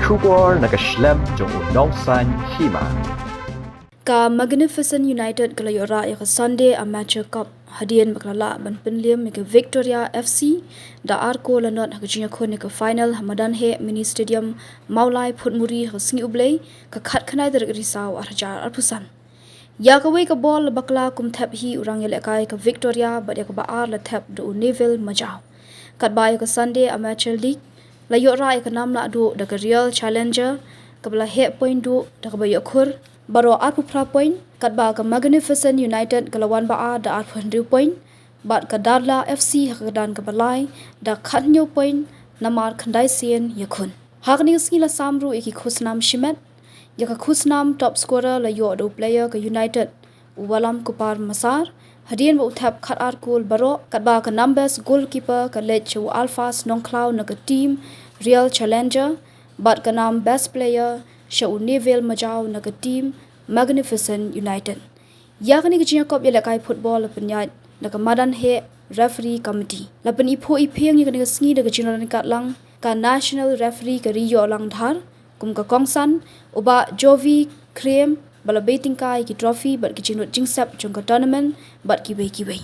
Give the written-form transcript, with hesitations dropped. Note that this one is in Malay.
Shubor nakaslem jong unongsan Hima. Ka Magnificent United Galayora ya Sunday Amateur Cup hadian maklala ban penliam ke Victoria FC da arko lanot hagjinya khone ke final Hamadan he mini stadium Maulai Phutmuri hsingi ublei ka khat khanai der risau arjar arpusan ya ka wei ka ball bakla kum thap hi urang ele kai ka Victoria ba ya ka ba ar la thap do Neville Majau kat ba ya ka Sunday Amateur League la yora ya ka namla do da ka Real Challenger ka bla he point do da ka ba yakhur baro arpu pra point kat ba ka Magnificent United kalawan ba a da arpu 100 point bat ka Darla FC hakadan ka balai da khatnyo point namar khandai sien yakhun hakni skila samru eki khusnam shimet ya ka khusnam top scorer la yo do player ka United walam kupar masar hadian ba uthap khat arkul baro kat ba ka numbers goalkeeper ka lechu alpha snongklau na ka team Real Challenger bat ka nam best player Shau Neville Majau na ka team Magnificent United. Yakni ka jinya kop yela kai football penyat na ka madan he referee committee. Lapan ipo ipeng ni ka sngi da ka jinya kat lang ka national referee ka Rio lang dhar kum ka kongsan uba Jovi Cream bala beting kai ki trophy bat ki jinut jingsap jong ka tournament bat ki wei